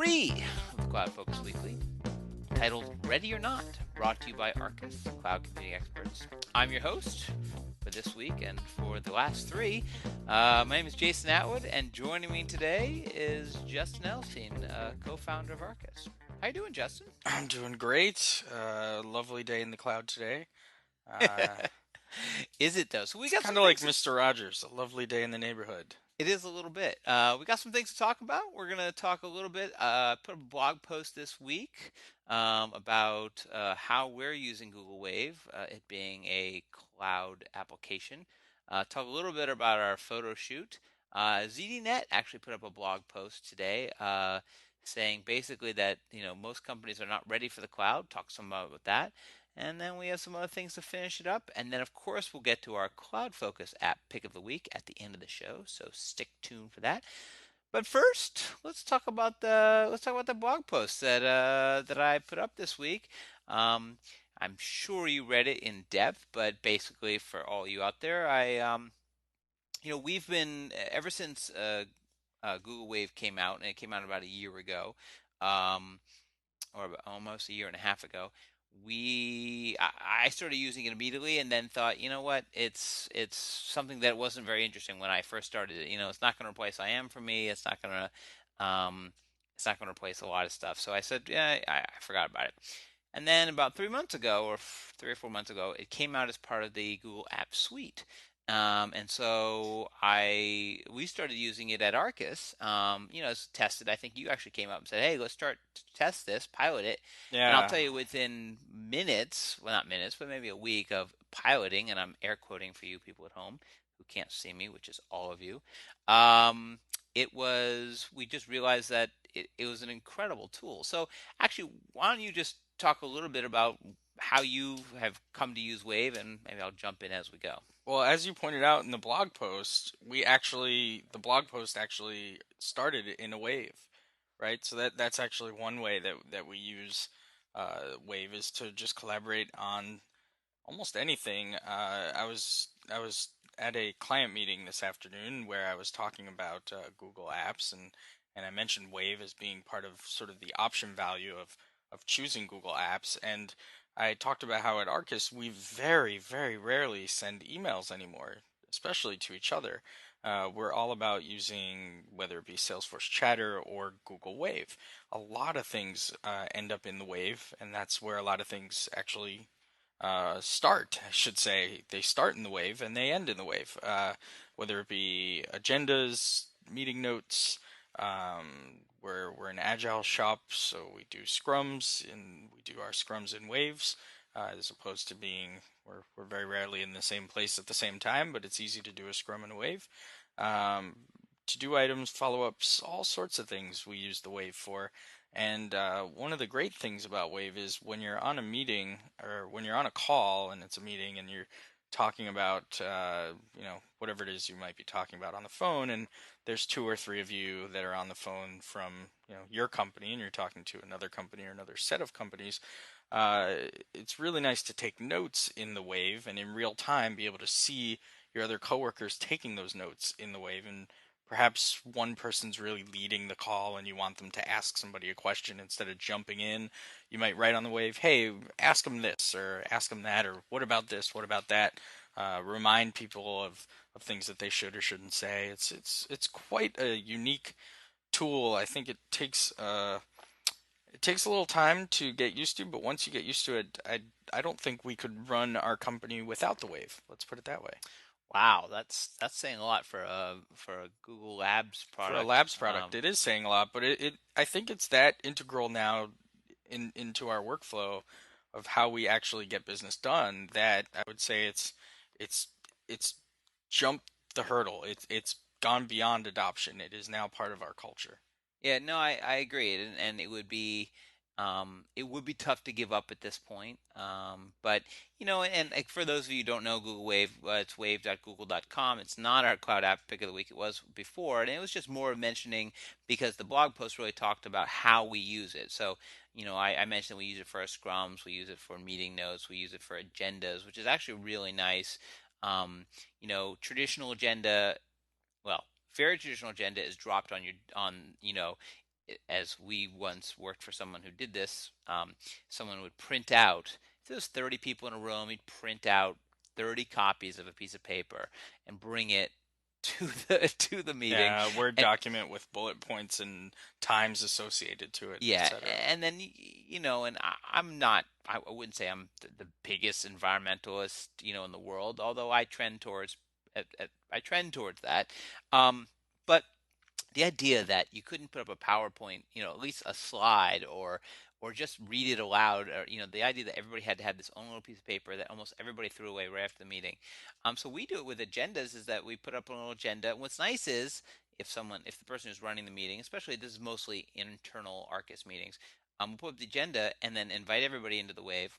3 of the CloudFocus Weekly, titled Ready or Not, brought to you by Arkus, cloud computing experts. I'm your host for this week and for the last three. My name is Jason Atwood, and joining me today is Justin Elstein, co-founder of Arkus. How you doing, Justin? I'm doing great. Lovely day in the cloud today. Uh, Is it though? So we it's got kind some of like things to Mr. Rogers, a lovely day in the neighborhood. It is a little bit. We got some things to talk about. We're going to talk a little bit, put a blog post this week about how we're using Google Wave, it being a cloud application. Talk a little bit about our photo shoot. ZDNet actually put up a blog post today saying basically that most companies are not ready for the cloud. Talk some about that. And then we have some other things to finish it up. And then, of course, we'll get to our CloudFocus app pick of the week at the end of the show. So stick tuned for that. But first, let's talk about the blog post that I put up this week. I'm sure you read it in depth, but basically, for all you out there, we've been ever since Google Wave came out, and it came out about a year ago. Um, or almost a year and a half ago, I started using it immediately, and then thought, you know what, it's something that wasn't very interesting when I first started it. It's not going to replace IM for me. It's not going to replace a lot of stuff. So I said, yeah, I forgot about it. And then about 3 months ago, or 3 or 4 months ago, it came out as part of the Google App Suite. And so we started using it at Arkus, as tested. I think you actually came up and said, "Hey, let's start to test this, pilot it." And I'll Yeah. tell you, within minutes, well, not minutes, but maybe a week of piloting, and I'm air quoting for you people at home who can't see me, which is all of you. Um, we just realized that it was an incredible tool. So actually, why don't you just talk a little bit about how you have come to use Wave, and maybe I'll jump in as we go. Well, as you pointed out in the blog post, the blog post actually started in a wave, right? So that's actually one way that we use Wave is to just collaborate on almost anything. I was at a client meeting this afternoon where I was talking about Google Apps, and I mentioned Wave as being part of sort of the option value of choosing Google Apps. And I talked about how at Arcus we very, very rarely send emails anymore, especially to each other. We're all about using whether it be Salesforce Chatter or Google Wave. A lot of things end up in the Wave, and that's where a lot of things actually start, I should say. They start in the wave and they end in the wave, whether it be agendas, meeting notes. We're an agile shop, so we do scrums and we do our scrums in waves, as opposed to being we're very rarely in the same place at the same time, but it's easy to do a scrum and a wave. Um, to do items, follow ups, all sorts of things we use the wave for. And one of the great things about Wave is when you're on a meeting or when you're on a call and it's a meeting and you're talking about whatever it is you might be talking about on the phone, and there's two or three of you that are on the phone from your company and you're talking to another company or another set of companies. Uh, it's really nice to take notes in the Wave and in real time be able to see your other coworkers taking those notes in the Wave, and perhaps one person's really leading the call and you want them to ask somebody a question instead of jumping in. You might write on the wave, hey, ask them this or ask them that, or what about this, what about that? Remind people of things that they should or shouldn't say. It's quite a unique tool. I think it takes a little time to get used to, but once you get used to it, I don't think we could run our company without the wave. Let's put it that way. Wow, that's saying a lot for a Google Labs For a product. labs product, it is saying a lot, but it I think it's that integral now into our workflow of how we actually get business done that I would say it's it's jumped the hurdle. It's gone beyond adoption. It is now part of our culture. Yeah, no, I agree, and it would be tough to give up at this point. But and like, for those of you who don't know Google Wave, it's wave.google.com. It's not our cloud app pick of the week. It was before, and it was just more of mentioning because the blog post really talked about how we use it. So I mentioned we use it for our scrums, we use it for meeting notes, we use it for agendas, which is actually really nice. Traditional agenda, well, very traditional agenda is dropped on as we once worked for someone who did this, someone would print out, if there was 30 people in a room, he'd print out 30 copies of a piece of paper and bring it to the meeting. Yeah, a Word And document with bullet points and times associated to it, yeah, etc. and then and I'm not, I wouldn't say I'm the biggest environmentalist, in the world, although I trend towards that. But the idea that you couldn't put up a PowerPoint, at least a slide, or just read it aloud, or the idea that everybody had to have this own little piece of paper that almost everybody threw away right after the meeting. So we do it with agendas, is that we put up a little agenda. And what's nice is, if the person who's running the meeting, especially this is mostly internal Arkus meetings, we'll put up the agenda and then invite everybody into the wave,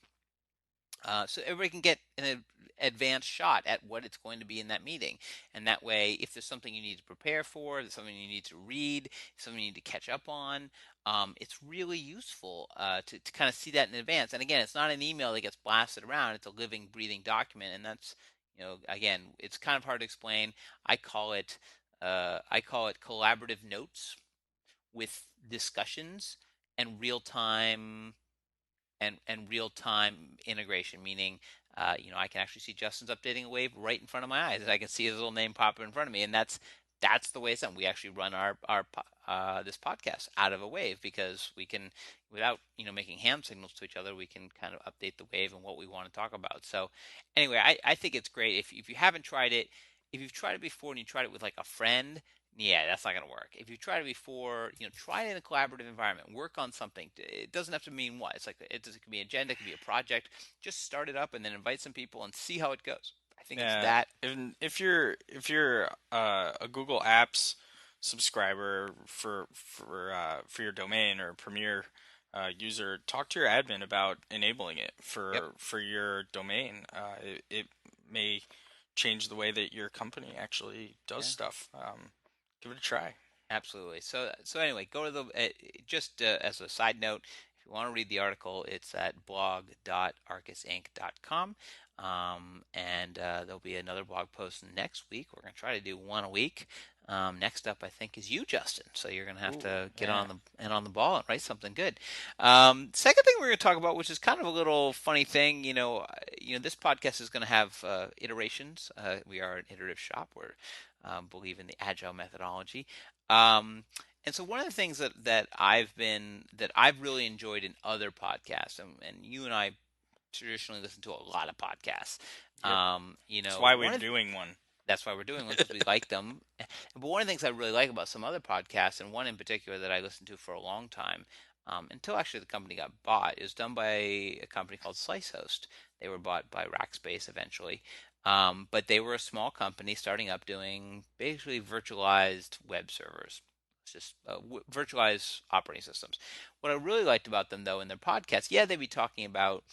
so everybody can get an advanced shot at what it's going to be in that meeting. And that way, if there's something you need to prepare for, there's something you need to read, something you need to catch up on, it's really useful to kind of see that in advance. And again, it's not an email that gets blasted around, it's a living, breathing document. And that's, again, it's kind of hard to explain. I call it, collaborative notes with discussions and real time integration, meaning I can actually see Justin's updating a wave right in front of my eyes. I can see his little name pop up in front of me, and that's the way it's done. We actually run our this podcast out of a wave, because we can, without making hand signals to each other, we can kind of update the wave and what we want to talk about. So anyway, I think it's great. If you haven't tried it, if you've tried it before and you tried it with like a friend, yeah, that's not going to work. If you tried it before, try it in a collaborative environment. Work on something. It doesn't have to mean what. It's like it could be an agenda, it could be a project. Just start it up and then invite some people and see how it goes. I think it's Yeah, that. and if you're a Google Apps subscriber for your domain or Premier user, talk to your admin about enabling it Yep, for your domain. It may change the way that your company actually does yeah, stuff. Give it a try. absolutely. So anyway, go to the just as a side note, if you want to read the article, it's at blog.arkusinc.com. And there'll be another blog post next week. We're going to try to do one a week. Next up, I think, is you, Justin. So you're going to have Ooh, to get yeah. on the ball and write something good. Second thing we're going to talk about, which is kind of a little funny thing, this podcast is going to have iterations. We are an iterative shop. We're believe in the agile methodology. Um, and so one of the things that I've really enjoyed in other podcasts, and you and I traditionally listen to a lot of podcasts. Yep. That's why we're One of doing one. That's why we're doing one, because we like them. But one of the things I really like about some other podcasts, and one in particular that I listened to for a long time, until actually the company got bought, is done by a company called SliceHost. They were bought by Rackspace eventually. But they were a small company starting up doing basically virtualized web servers. It's just virtualized operating systems. What I really liked about them, though, in their podcast, yeah, they'd be talking about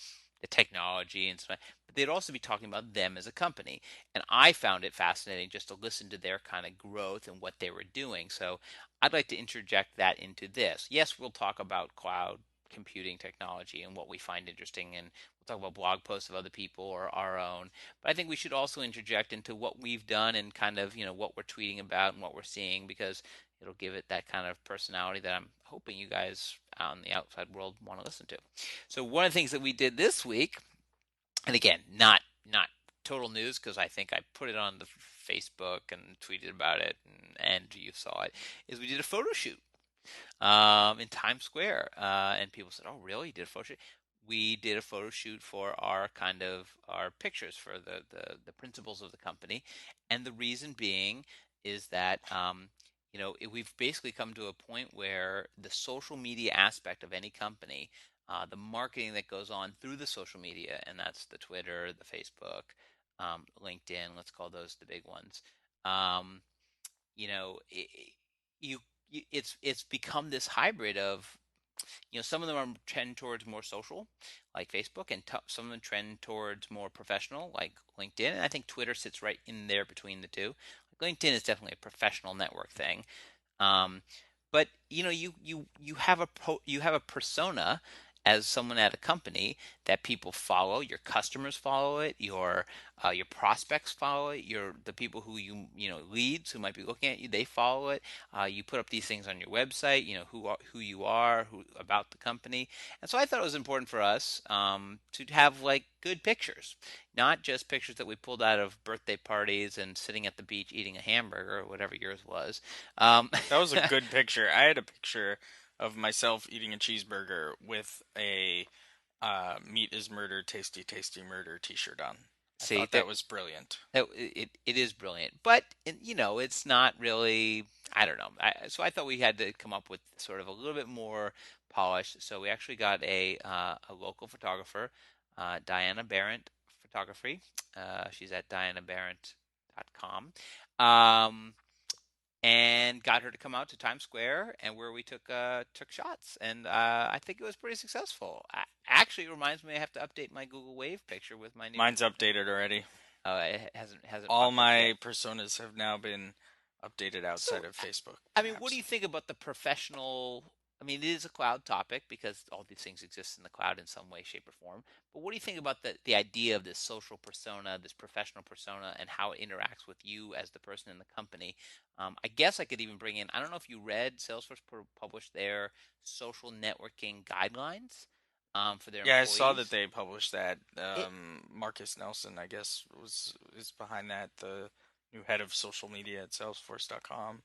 the technology and stuff, but they'd also be talking about them as a company. And I found it fascinating just to listen to their kind of growth and what they were doing. So I'd like to interject that into this. Yes, we'll talk about cloud computing technology and what we find interesting, and we'll talk about blog posts of other people or our own. But I think we should also interject into what we've done and kind of, what we're tweeting about and what we're seeing, because it'll give it that kind of personality that I'm hoping you guys out in the outside world want to listen to. So one of the things that we did this week, and again, not total news, because I think I put it on the Facebook and tweeted about it, and you saw it, is we did a photo shoot in Times Square, and people said, "Oh, really? You did a photo shoot?" We did a photo shoot for our pictures for the principles of the company, and the reason being is that we've basically come to a point where the social media aspect of any company, the marketing that goes on through the social media, and that's the Twitter, the Facebook, LinkedIn, let's call those the big ones. Um, you know, it, you, it's become this hybrid of, some of them are trend towards more social, like Facebook, and some of them trend towards more professional, like LinkedIn. And I think Twitter sits right in there between the two. Like LinkedIn is definitely a professional network thing, um, but you have a persona, as someone at a company that people follow, your customers follow it, your prospects follow it, the people who leads who might be looking at you, they follow it. You put up these things on your website, who you are, who about the company, and so I thought it was important for us to have like good pictures, not just pictures that we pulled out of birthday parties and sitting at the beach eating a hamburger or whatever yours was. Um, That was a good picture. I had a picture of myself eating a cheeseburger with a "Meat is Murder, Tasty Tasty Murder" T-shirt on. I See, thought that was brilliant. it is brilliant, but it's not really. I don't know. So I thought we had to come up with sort of a little bit more polish. So we actually got a local photographer, Diana Barrett Photography. She's at dianabarrett.com. Um, and got her to come out to Times Square and where we took shots, and I think it was pretty successful. Actually, it reminds me I have to update my Google Wave picture with my new. Mine's updated already. It hasn't All popped up yet. my personas have now been updated So, outside of Facebook, I mean, what do perhaps. you think about the professional? I mean, it is a cloud topic because all these things exist in the cloud in some way, shape, or form. But what do you think about the idea of this social persona, this professional persona, and how it interacts with you as the person in the company? I guess I could even bring in. I don't know if you read Salesforce published their social networking guidelines for their Yeah, I saw that employees. they published that. It, Marcus Nelson, I guess, is behind that. The new head of social media at Salesforce.com.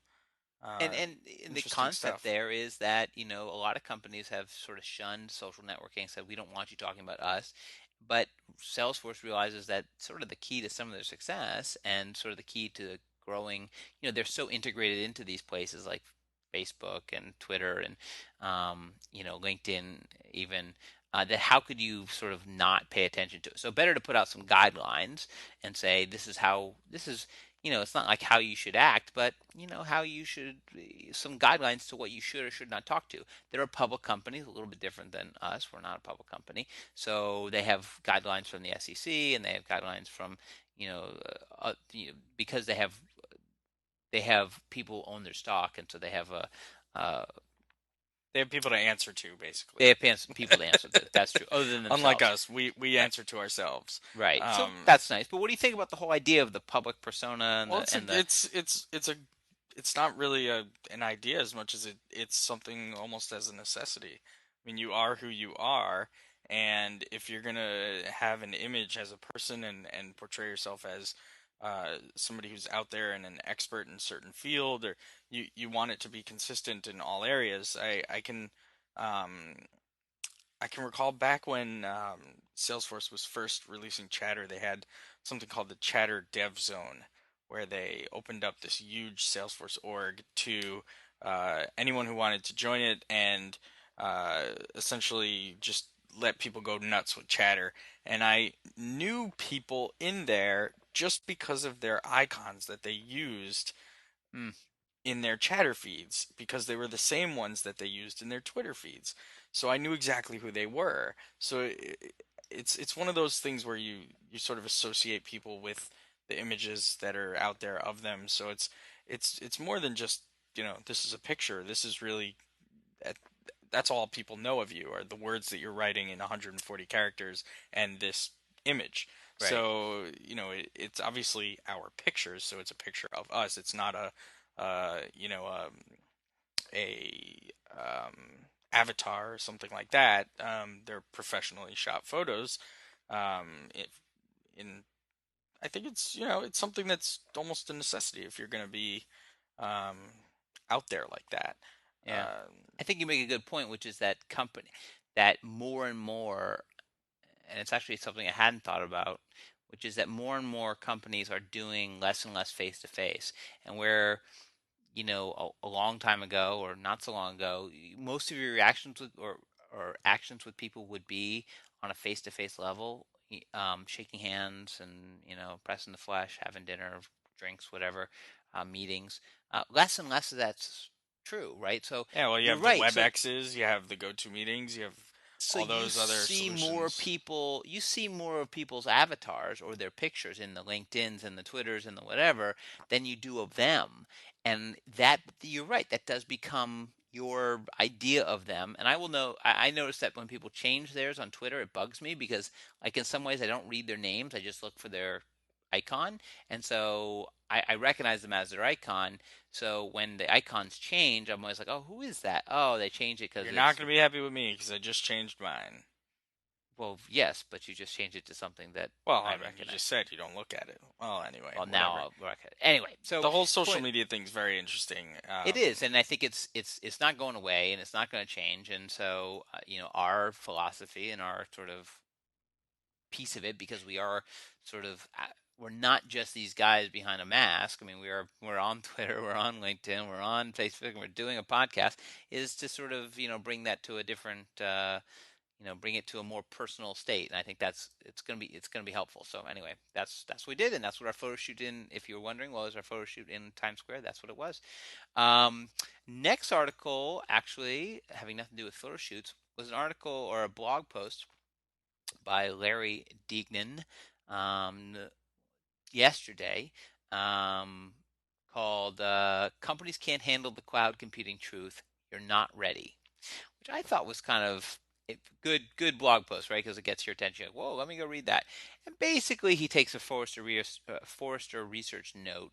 And Uh, and the Interesting concept stuff. there is that, a lot of companies have sort of shunned social networking and said, we don't want you talking about us. But Salesforce realizes that sort of the key to some of their success and sort of the key to growing, they're so integrated into these places like Facebook and Twitter and, LinkedIn even, that how could you sort of not pay attention to it? So better to put out some guidelines and say, this is it's not like how you should act, but how you should, some guidelines to what you should or should not talk to. They're a public company, a little bit different than us. We're not a public company, so they have guidelines from the SEC and they have guidelines from because they have people own their stock, and so uh, They have people to answer to, basically. they have people to answer to. That's true. Other than Unlike themselves, us, we right? answer to ourselves. Right. So Um, that's nice. But what do you think about the whole idea of the public persona and well, the it's not really an idea as much as it's something almost as a necessity. I mean, you are who you are, and if you're gonna have an image as a person and portray yourself as somebody who's out there and an expert in a certain field, or you want it to be consistent in all areas. Um, I can recall back when Salesforce was first releasing Chatter, they had something called the Chatter Dev Zone, where they opened up this huge Salesforce org to anyone who wanted to join it and essentially just let people go nuts with Chatter. And I knew people in there just because of their icons that they used mm, in their chatter feeds because they were the same ones that they used in their Twitter feeds. So I knew exactly who they were. So it's one of those things where you sort of associate people with the images that are out there of them. So it's more than just, this is a picture. This is really that that's all people know of you are the words that you're writing in 140 characters and this image. right. So, it's obviously our pictures, so it's a picture of us. It's not uh, you know, um, a avatar or something like that. They're professionally shot photos. If in I think it's something that's almost a necessity if you're going to be um, out there like that. Yeah. Um, I think you make a good point, which is that more and more, and it's actually something I hadn't thought about, which is that more and more companies are doing less and less face to face. And where, a long time ago or not so long ago, most of your reactions with or actions with people would be on a face to face level, shaking hands and, pressing the flesh, having dinner, drinks, whatever, meetings. Less and less of that's true, right? So yeah, well, you you're have the right. So WebExes, you have the GoToMeetings, you have so all those other solutions. you see more of people's avatars or their pictures in the LinkedIns and the Twitters and the whatever than you do of them. And that, you're right, that does become your idea of them. And I will know, I notice that when people change theirs on Twitter, it bugs me because, like, in some ways, I don't read their names. I just look for their icon. And so I recognize them as their icon. So when the icons change, I'm always like, oh, who is that? Oh, they changed it because You're not it's, going to be happy with me because I just changed mine. well, yes, but you just changed it to something that Well, I I mean, you just recognize. said you don't look at it. Well, anyway, Well, now whatever. I'll recognize. Anyway, so The whole social point media thing's very interesting. it is, and I think it's not going away, and it's not going to change. And so, our philosophy and our sort of piece of it, because we are sort of we're not just these guys behind a mask. I mean, we're on Twitter, we're on LinkedIn, we're on Facebook, and we're doing a podcast. Is to sort of bring that to a different bring it to a more personal state. And I think it's gonna be helpful. So anyway, that's what we did, and that's what our photo shoot in. If you were wondering, what was our photo shoot in Times Square? That's what it was. Um, Next article, actually having nothing to do with photo shoots, was an article or a blog post by Larry Diegnan um, yesterday, um, called "Companies Can't Handle the Cloud Computing Truth. You're Not Ready," which I thought was kind of a good blog post, right? Because it gets your attention. Whoa, let me go read that. And basically, he takes a Forrester research note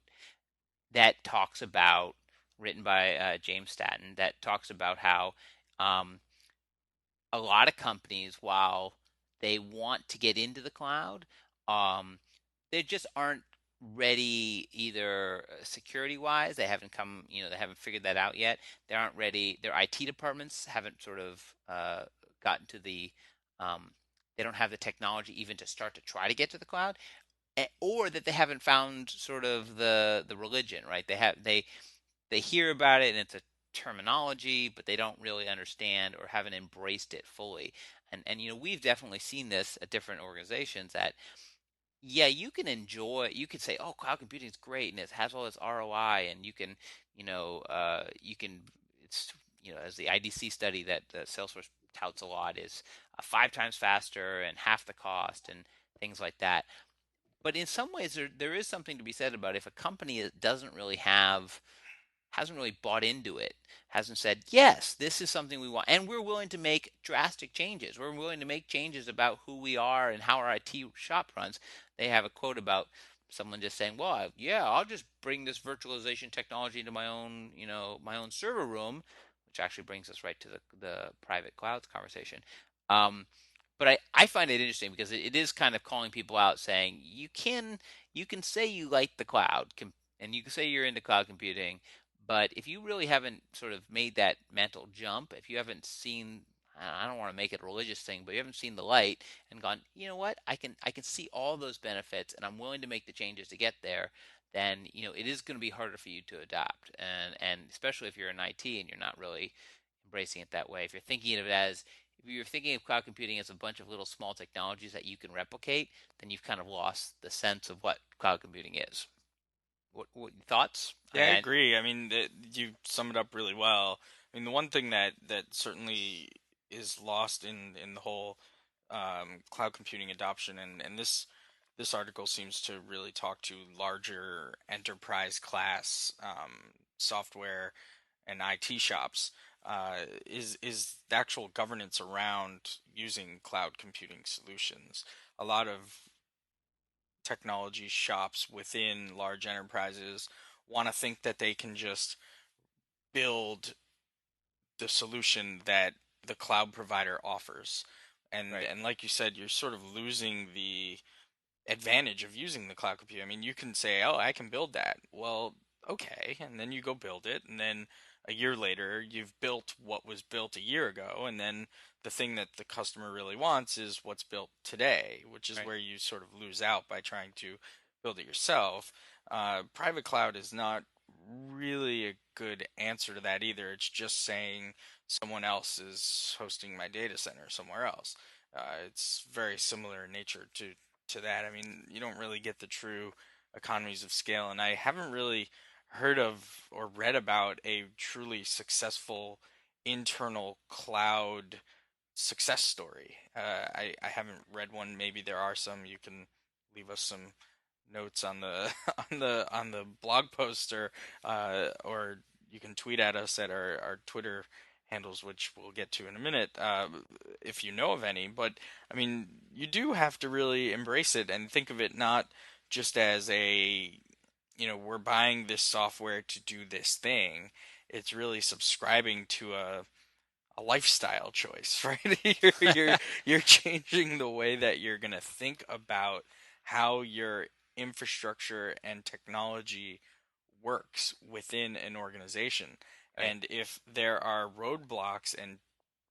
that talks about, written by James Staton, that talks about how um, a lot of companies, while they want to get into the cloud, um, they just aren't ready, either security wise. They haven't figured that out yet. They aren't ready. Their IT departments haven't sort of gotten to um, they don't have the technology even to start to try to get to the cloud, or that they haven't found sort of the religion, right? They hear about it and it's a terminology, but they don't really understand or haven't embraced it fully. And we've definitely seen this at different organizations that, yeah, you can say, oh, cloud computing is great and it has all this ROI, and you can, it's, as the IDC study that Salesforce touts a lot, is 5 times faster and half the cost and things like that. But in some ways, there is something to be said about, if a company doesn't really have hasn't really bought into it, hasn't said, yes, this is something we want, and we're willing to make drastic changes. We're willing to make changes about who we are and how our IT shop runs. They have a quote about someone just saying, well, yeah, I'll just bring this virtualization technology into my own server room, which actually brings us right to the private clouds conversation. Um, but I find it interesting because it is kind of calling people out, saying you can say you like the cloud, and you can say you're into cloud computing, but if you really haven't sort of made that mental jump, if you haven't seen, I don't want to make it a religious thing, but you haven't seen the light and gone, you know what, I can see all those benefits, and I'm willing to make the changes to get there, then it is going to be harder for you to adopt, and especially if you're in IT and you're not really embracing it that way. If you're thinking of cloud computing as a bunch of little small technologies that you can replicate, then you've kind of lost the sense of what cloud computing is. What thoughts? Yeah, I agree. I mean, you sum it up really well. I mean, the one thing that certainly is lost in the whole cloud computing adoption, and this article seems to really talk to larger enterprise class software and IT shops, is the actual governance around using cloud computing solutions. A lot of technology shops within large enterprises want to think that they can just build the solution that the cloud provider offers. Right, And like you said, you're sort of losing the advantage of using the cloud computing. I mean, you can say, "Oh, I can build that." Well, okay, and then you go build it, and then a year later, you've built what was built a year ago, and then the thing that the customer really wants is what's built today, which is right, where you sort of lose out by trying to build it yourself. Private cloud is not really a good answer to that either. It's just saying someone else is hosting my data center somewhere else. It's very similar in nature to that. I mean, you don't really get the true economies of scale, and I haven't really heard of or read about a truly successful internal cloud success story. I haven't read one. Maybe there are some. You can leave us some notes on the on the blog post or you can tweet at us at our Twitter handles, which we'll get to in a minute, if you know of any. But I mean, you do have to really embrace it and think of it not just as we're buying this software to do this thing. It's really subscribing to a lifestyle choice, right? You're changing the way that you're gonna think about how your infrastructure and technology works within an organization. Right. And if there are roadblocks, and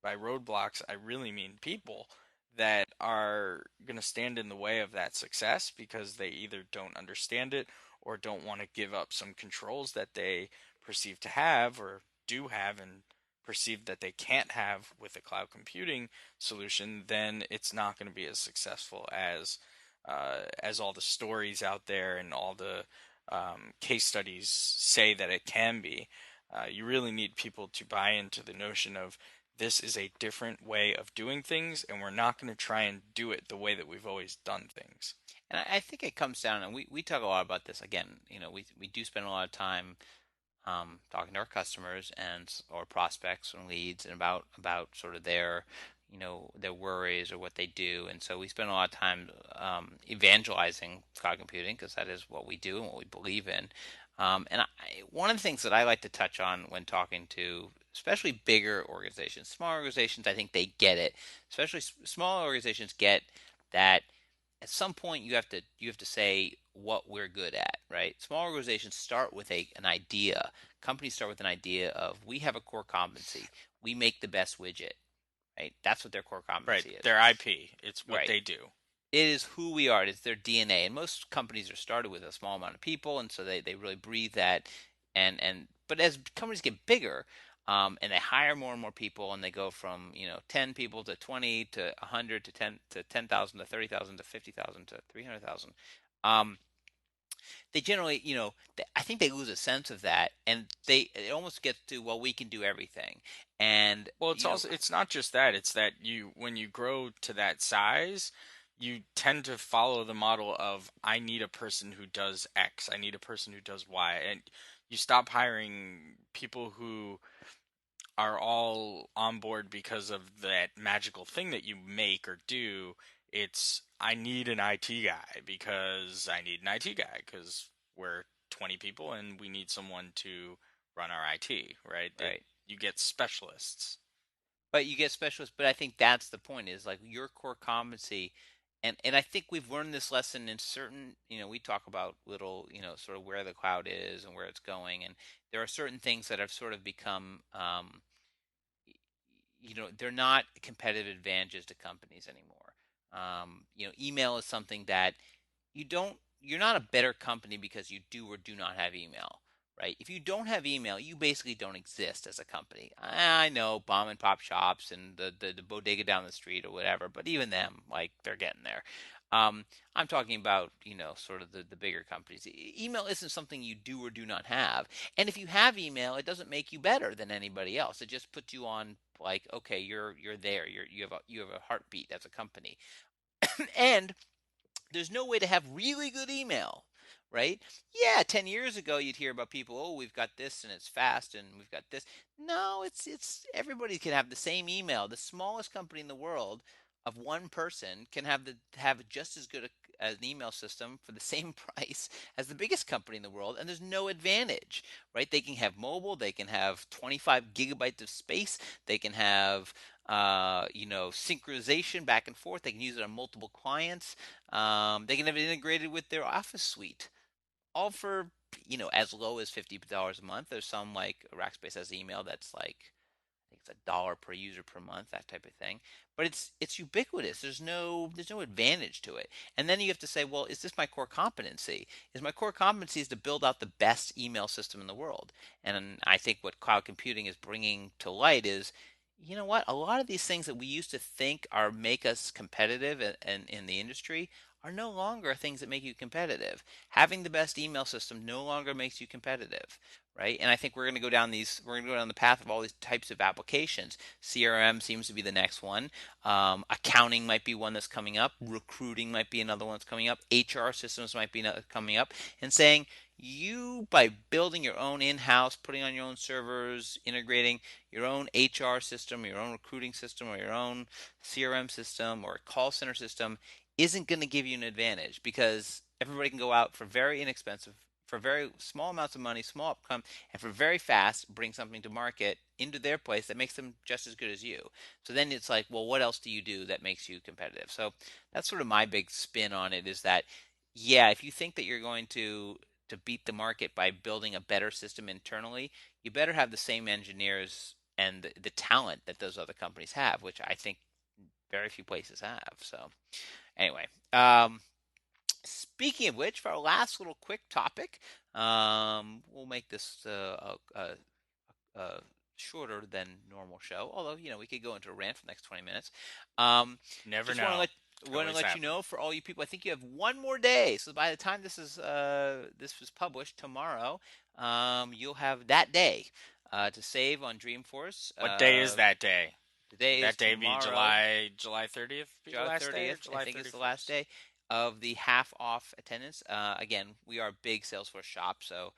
by roadblocks I really mean people that are going to stand in the way of that success because they either don't understand it or don't want to give up some controls that they perceive to have or do have and perceive that they can't have with a cloud computing solution, then it's not going to be as successful as all the stories out there and all the case studies say that it can be. You really need people to buy into the notion of this is a different way of doing things, and we're not going to try and do it the way that we've always done things. And I think it comes down, and we talk a lot about this. Again, we do spend a lot of time talking to our customers and or prospects and leads and about sort of their worries or what they do. And so we spend a lot of time evangelizing cloud computing because that is what we do and what we believe in. One of the things that I like to touch on when talking to especially bigger organizations, small organizations, I think they get it. Especially small organizations get that at some point you have to say what we're good at, right? Small organizations start with an idea. Companies start with an idea of we have a core competency. We make the best widget, right? That's what their core Right. competency is. Their IP, it's what Right. they do. It is who we are. It's their DNA. And most companies are started with a small amount of people, and so they really breathe that. And but as companies get bigger, and they hire more and more people, and they go from 10 people to 20 to 100 to 10,000 to 30,000 to 50,000 to 300,000. Um, they generally, I think they lose a sense of that, and it almost gets to, well, we can do everything, and Well, it's not just that, it's that you when you grow to that size, you tend to follow the model of I need a person who does X, I need a person who does Y, and you stop hiring people who are all on board because of that magical thing that you make or do. It's I need an IT guy because I need an IT guy because we're 20 people and we need someone to run our IT, right? right. You get specialists. But you get specialists. But I think that's the point is like your core competency. And I think we've learned this lesson in certain, we talk about little, sort of where the cloud is and where it's going. And there are certain things that have sort of become, they're not competitive advantages to companies anymore. Email is something that you're not a better company because you do or do not have email, right? If you don't have email, you basically don't exist as a company. I know mom and pop shops and the bodega down the street or whatever, but even them, like, they're getting there. I'm talking about, sort of the bigger companies. Email isn't something you do or do not have. And if you have email, it doesn't make you better than anybody else. It just puts you on, like, okay, you're there. You have a heartbeat as a company. And there's no way to have really good email, right? Yeah, 10 years ago you'd hear about people, oh, we've got this and it's fast and we've got this. No, it's everybody can have the same email. The smallest company in the world of one person can have just as good as an email system for the same price as the biggest company in the world, and there's no advantage, right? They can have mobile, they can have 25 gigabytes of space, they can have synchronization back and forth. They can use it on multiple clients. They can have it integrated with their Office suite, all for as low as $50 a month. There's some like Rackspace has email that's like I think it's $1 per user per month, that type of thing. But it's ubiquitous. There's no advantage to it. And then you have to say, well, is this my core competency? Is my core competency is to build out the best email system in the world? And I think what cloud computing is bringing to light is, you know what? A lot of these things that we used to think are make us competitive in the industry are no longer things that make you competitive. Having the best email system no longer makes you competitive, right? And I think we're going to go down the path of all these types of applications. CRM seems to be the next one. Accounting might be one that's coming up. Recruiting might be another one that's coming up. HR systems might be coming up. And saying, you, by building your own in-house, putting on your own servers, integrating your own HR system, your own recruiting system, or your own CRM system or call center system, isn't going to give you an advantage, because everybody can go out for very inexpensive, for very small amounts of money, small outcome, and for very fast bring something to market into their place that makes them just as good as you. So then it's like, well, what else do you do that makes you competitive? So that's sort of my big spin on it, is that, yeah, if you think that you're going to beat the market by building a better system internally, you better have the same engineers and the talent that those other companies have, which I think very few places have. So anyway, speaking of which, for our last little quick topic, we'll make this shorter than normal show. Although, we could go into a rant for the next 20 minutes. Never Just want to know. let Could want to always let you happen. know, for all you people, I think you have one more day. So by the time this was published tomorrow, you'll have that day to save on Dreamforce. What day is that day? The day Would is that day be tomorrow, July 30th? Be the July last day, or 30th, I July think, is the last 31st? day of the half off attendance. Again, we are a big Salesforce shop, so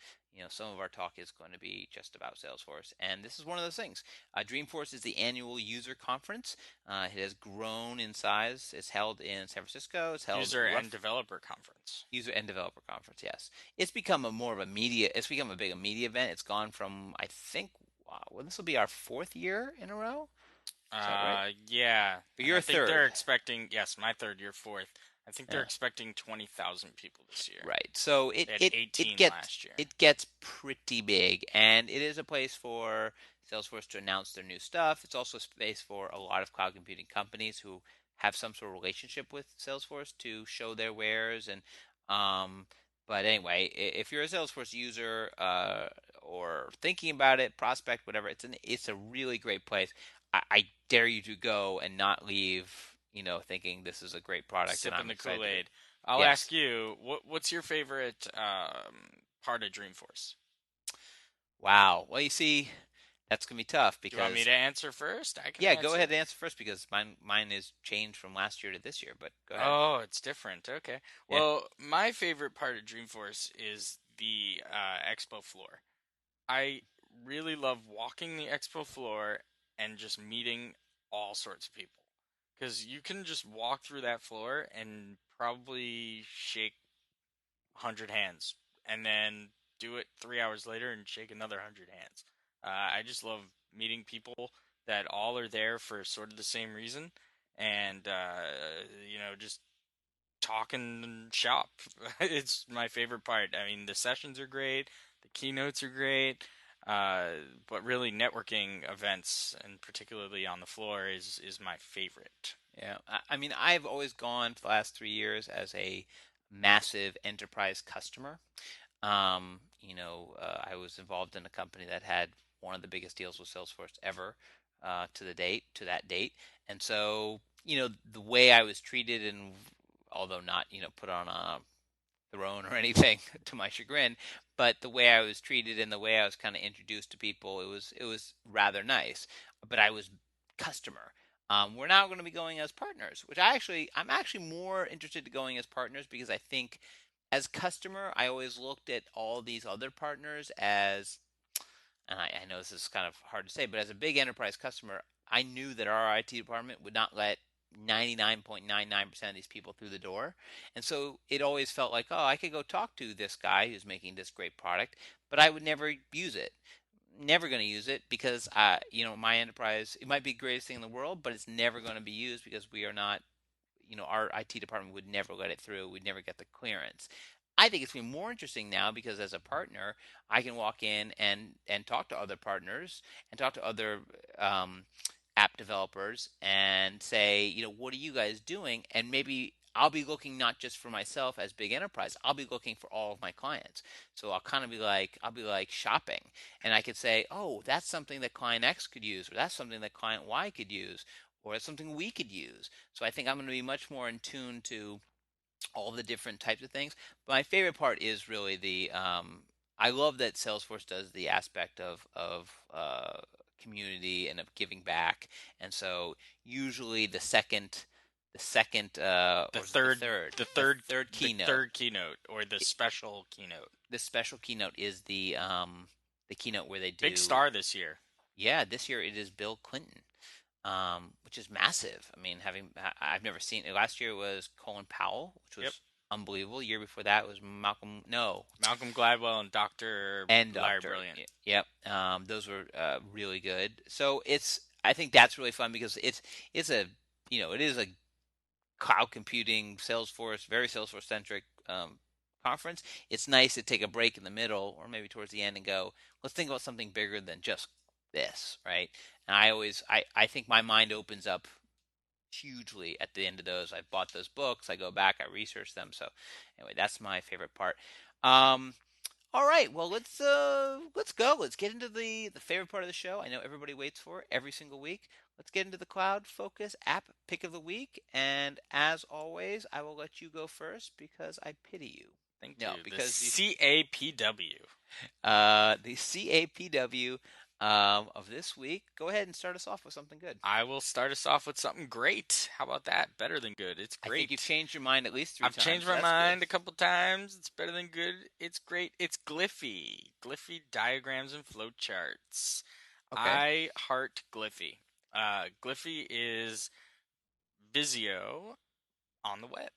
some of our talk is going to be just about Salesforce, and this is one of those things. Dreamforce is the annual user conference. It has grown in size. It's held in San Francisco. It's held User and rough developer conference. user and developer conference. Yes, it's become a more of a media. It's become a big media event. It's gone from, I think, wow, well, this will be our fourth year in a row. Is that right? Yeah, But and you're I think they're third. expecting, yes, my third year, fourth. I think they're Yeah. expecting 20,000 people this year. Right. So it They had it it 18 gets last year. it gets pretty big, and it is a place for Salesforce to announce their new stuff. It's also a space for a lot of cloud computing companies who have some sort of relationship with Salesforce to show their wares. And um but anyway, if you're a Salesforce user, or thinking about it, prospect, whatever, it's a really great place. I dare you to go and not leave, thinking this is a great product and Sipping I'm the excited to be. Kool-Aid. I'll ask Yes. you, what's your favorite part of Dreamforce? Wow. Well, you see, that's gonna be tough Do you want me because, to answer first? I can yeah, go ahead answer. and answer first, because mine is changed from last year to this year. But go ahead. Oh, it's different. Okay. Yeah. Well, my favorite part of Dreamforce is the expo floor. I really love walking the expo floor and just meeting all sorts of people. Because you can just walk through that floor and probably shake 100 hands, and then do it 3 hours later and shake another 100 hands. I just love meeting people that all are there for sort of the same reason, and just talking and shop. It's my favorite part. I mean, the sessions are great, the keynotes are great, uh, but really networking events, and particularly on the floor, is my favorite. Yeah. I mean, I've always gone for the last 3 years as a massive enterprise customer. I was involved in a company that had one of the biggest deals with Salesforce ever, to that date. And so, the way I was treated, and although not, put on a throne or anything to my chagrin, but the way I was treated and the way I was kind of introduced to people, it was rather nice. But I was customer. We're now going to be going as partners, which I'm actually more interested in going as partners, because I think as customer, I always looked at all these other partners as, and I know this is kind of hard to say, but as a big enterprise customer, I knew that our IT department would not let 99.99% of these people through the door. And so it always felt like, oh, I could go talk to this guy who's making this great product, but I would never use it. Never going to use it, because my enterprise, it might be the greatest thing in the world, but it's never going to be used because we are not, our IT department would never let it through. We'd never get the clearance. I think it's been more interesting now, because as a partner, I can walk in and talk to other partners and talk to other app developers and say, what are you guys doing? And maybe I'll be looking not just for myself as big enterprise. I'll be looking for all of my clients. So I'll be like shopping, and I could say, oh, that's something that client X could use, or that's something that client Y could use, or it's something we could use. So I think I'm going to be much more in tune to all the different types of things. But my favorite part is really the I love that Salesforce does the aspect of community and of giving back. And so usually the second The or is it the third, third the the third, third the keynote. third keynote or the special keynote. The special keynote is the keynote where they Big do, star this year. yeah, this year it is Bill Clinton, which is massive. I mean, I've never seen it. Last year was Colin Powell, which Yep. was unbelievable. The year before that was Malcolm, no, Malcolm Gladwell and Dr. and Larry Doctor. Brilliant. Yep, those were really good. So I think that's really fun because it's a, it is a cloud computing, Salesforce, very Salesforce centric conference. It's nice to take a break in the middle or maybe towards the end and go, let's think about something bigger than just this, right? And I think my mind opens up hugely at the end of those. I bought those books. I go back. I research them. So anyway, that's my favorite part. Um, all right. Well, let's go. Let's get into the favorite part of the show. I know everybody waits for it every single week. Let's get into the CloudFocus app pick of the week. And as always, I will let you go first because I pity you. Thank No, you. The because CAPW. the CAPW of this week. Go ahead and start us off with something good. I will start us off with something great. How about that? Better than good. It's I think you've great. changed your mind at least three I've times, changed so my that's good. mind a couple times. It's better than good. It's great. It's Glyphy. Glyphy diagrams and flowcharts. Okay. I heart Glyphy. Glyphy is Visio on the web.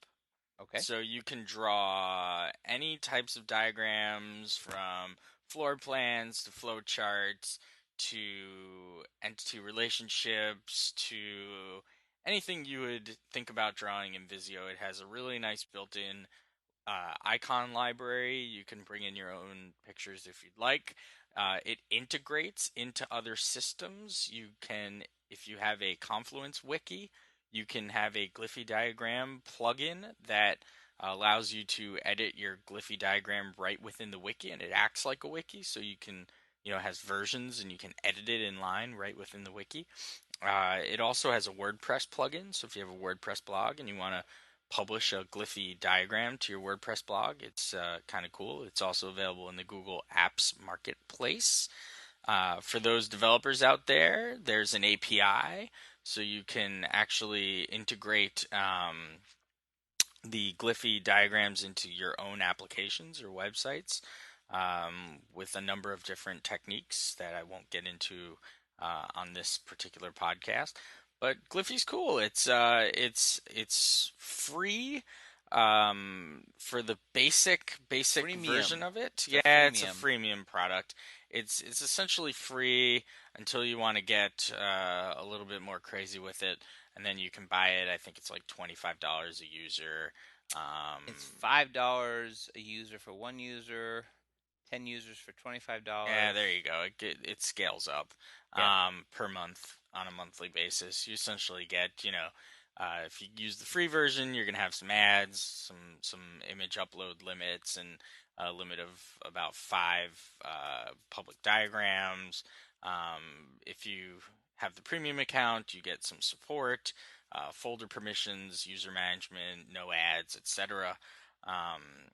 Okay. So you can draw any types of diagrams from floor plans to flowcharts to entity relationships to anything you would think about drawing in Visio. It has a really nice built-in icon library. You can bring in your own pictures if you'd like. It integrates into other systems. You can, if you have a Confluence wiki, you can have a Glyphy diagram plugin that allows you to edit your Glyphy diagram right within the wiki, and it acts like a wiki, so you can, it has versions and you can edit it in line right within the wiki. It also has a WordPress plugin, so if you have a WordPress blog and you want to publish a Glyphy diagram to your WordPress blog, it's kind of cool. It's also available in the Google Apps Marketplace. For those developers out there, there's an API, so you can actually integrate the Glyphy diagrams into your own applications or websites with a number of different techniques that I won't get into on this particular podcast. But Glyphy's cool. It's free for the basic version Freemium. of it. It's a Yeah, it's a freemium. freemium product. It's essentially free until you want to get a little bit more crazy with it, and then you can buy it. I think it's like $25 a user. It's $5 a user for one user, 10 users for Yeah, $25. there you go. It scales up Yep. per month on a monthly basis. You essentially get, if you use the free version, you're gonna have some ads, some image upload limits, and a limit of about 5 public diagrams. If you have the premium account, you get some support, folder permissions, user management, no ads, etc. Um,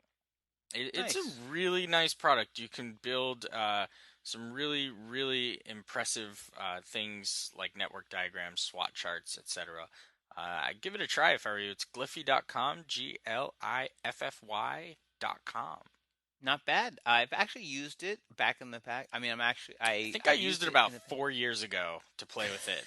it's a Nice. really nice product. You can build some really impressive things like network diagrams, SWOT charts, etc. I'd give it a try if I were you. It's glyphy.com, Gliffy.com. Not bad. I've actually used it back in the pack. I mean, I think I I've used used it it about in the 4 years ago to play with it,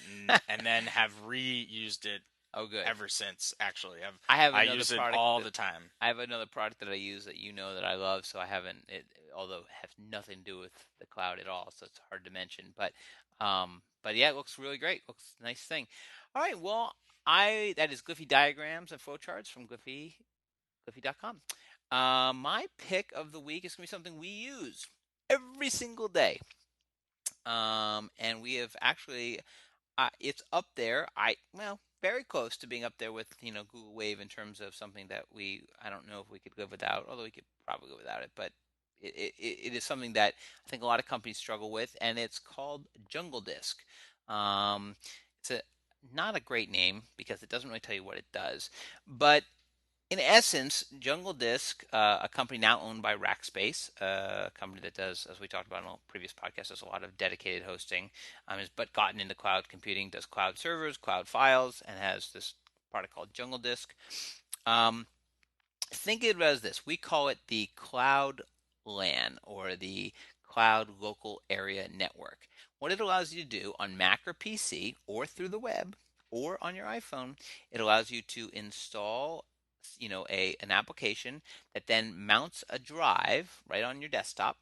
and then have reused it Oh, good. ever since. Actually, I have I another use it product all that the time. I have another product that I use that you know that I love, so I haven't it although it has nothing to do with the cloud at all, so it's hard to mention. But yeah, it looks really great. Looks nice thing. All right, well, I that is Glyphy diagrams and flowcharts from Glyphy.com. My pick of the week is gonna be something we use every single day. And we have actually it's up there. Very close to being up there with Google Wave in terms of something that I don't know if we could live without, although we could probably live without it. But it is something that I think a lot of companies struggle with, and it's called Jungle Disk. It's not a great name because it doesn't really tell you what it does, but In essence, Jungle Disk, a company now owned by Rackspace, a company that does, as we talked about in a previous podcast, does a lot of dedicated hosting, has but gotten into cloud computing, does cloud servers, cloud files, and has this product called Jungle Disk. Um, think of it as this: we call it the Cloud LAN, or the Cloud Local Area Network. What it allows you to do on Mac or PC or through the web or on your iPhone, it allows you to install an application that then mounts a drive right on your desktop,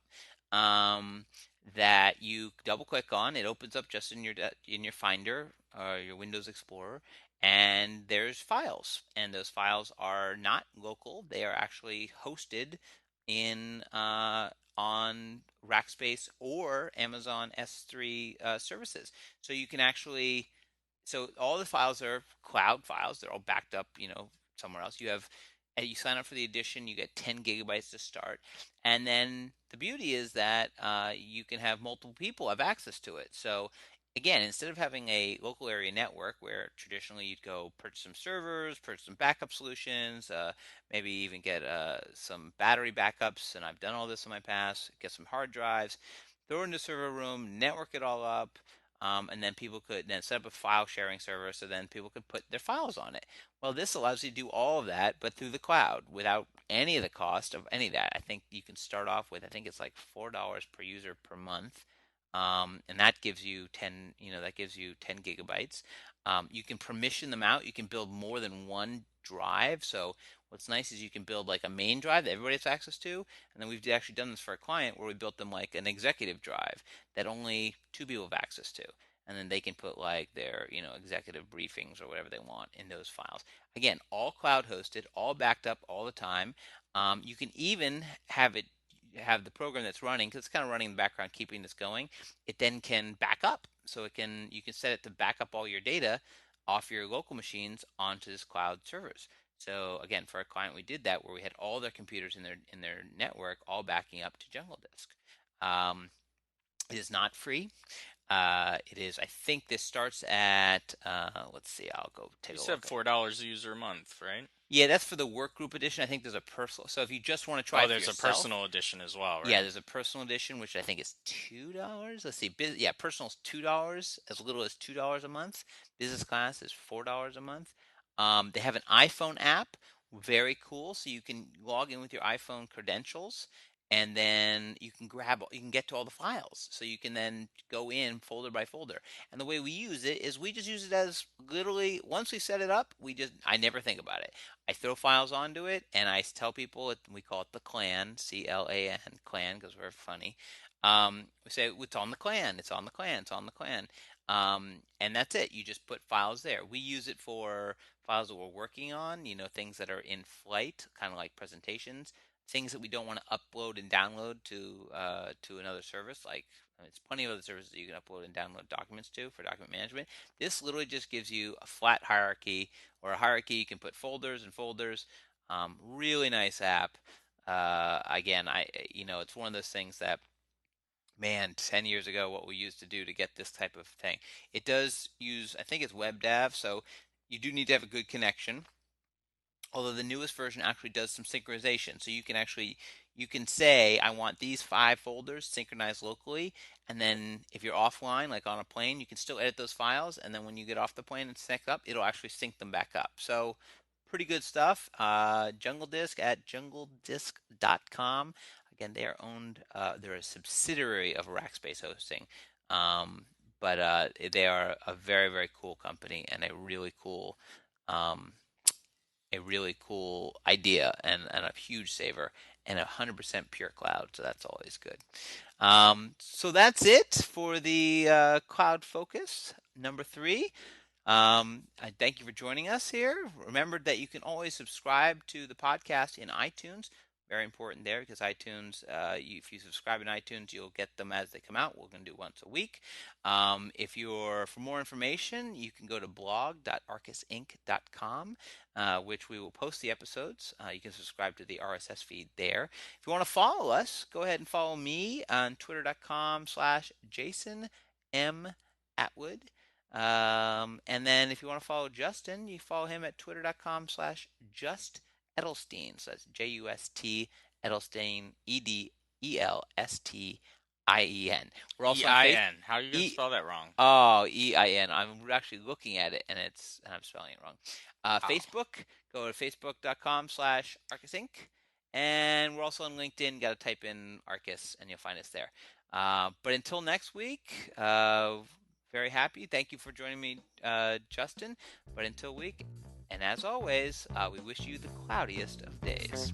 um, that you double click on. It opens up just in your Finder or your Windows Explorer, and there's files, and those files are not local. They are actually hosted in on Rackspace or Amazon S3 services. So you can actually, so all the files are cloud files. They're all backed up, somewhere else. You sign up for the edition, you get 10 gigabytes to start. And then the beauty is that you can have multiple people have access to it. So again, instead of having a local area network where traditionally you'd go purchase some servers, purchase some backup solutions, maybe even get some battery backups, and I've done all this in my past, get some hard drives, throw it in the server room, network it all up, and then people could then set up a file sharing server so then people could put their files on it. Well, this allows you to do all of that, but through the cloud without any of the cost of any of that. I think you can start off with, I think it's like $4 per user per month. And that gives you 10, that gives you 10 gigabytes. You can permission them out. You can build more than one drive. So what's nice is you can build like a main drive that everybody has access to. And then we've actually done this for a client where we built them like an executive drive that only two people have access to. And then they can put like their, executive briefings or whatever they want in those files. Again, all cloud hosted, all backed up all the time. You can even have the program that's running, because it's kind of running in the background, keeping this going. It then can back up, so you can set it to back up all your data off your local machines onto this cloud servers. So again, for a client, we did that where we had all their computers in their network all backing up to Jungle Disk. Um, it is not free. It is. I think this starts at. Let's see. I'll go You take a said look. $4 a user a month, right? Yeah, that's for the work group edition. I think there's a personal. So if you just want to try Oh, it for there's a yourself, personal edition as well, yeah, right? there's a personal edition, which I think is $2. Let's see. Yeah, personal's $2, as little as $2 a month. Business class is $4 a month. They have an iPhone app, very cool. So you can log in with your iPhone credentials, and then you can get to all the files. So you can then go in folder by folder. And the way we use it is we just use it as literally once we set it up, I never think about it. I throw files onto it, and I tell people we call it the clan, CLAN, clan, because we're funny. We say it's on the clan, it's on the clan, it's on the clan, and that's it. You just put files there. We use it for files that we're working on, things that are in flight, kind of like presentations, things that we don't want to upload and download to another service. Like there's plenty of other services that you can upload and download documents to for document management. This literally just gives you a flat hierarchy, or a hierarchy. You can put folders and folders. Really nice app. Again, it's one of those things that, man, 10 years ago, what we used to do to get this type of thing. It does use, I think it's WebDAV, so you do need to have a good connection. Although the newest version actually does some synchronization, so you can say I want these 5 folders synchronized locally, and then if you're offline, like on a plane, you can still edit those files, and then when you get off the plane and sync up, it'll actually sync them back up. So pretty good stuff. Jungle Disk at jungledisk.com. Again, they are owned. They're a subsidiary of Rackspace Hosting, um, but they are a very very cool company and um, a really cool idea, and a huge saver, and 100% pure cloud. So that's always good. So that's it for the Cloud Focus number 3. I thank you for joining us here. Remember that you can always subscribe to the podcast in iTunes. Very important there, because iTunes, if you subscribe in iTunes, you'll get them as they come out. We're going to do once a week. For more information, you can go to blog.arkusinc.com, which we will post the episodes. You can subscribe to the RSS feed there. If you want to follow us, go ahead and follow me on twitter.com/Jason M. Atwood. And then if you want to follow Justin, you follow him at twitter.com/justAtwood. Edelstein. So that's Just Edelstein, Edelstien. We're also on Facebook. EIN. How are you gonna E spell that wrong? Oh, EIN. I'm actually looking at it and I'm spelling it wrong. Oh, Facebook, go to facebook.com/Arkus Inc. And we're also on LinkedIn. Got to type in Arkus and you'll find us there. But until next week, very happy. Thank you for joining me, Justin. But until week, and as always, we wish you the cloudiest of days.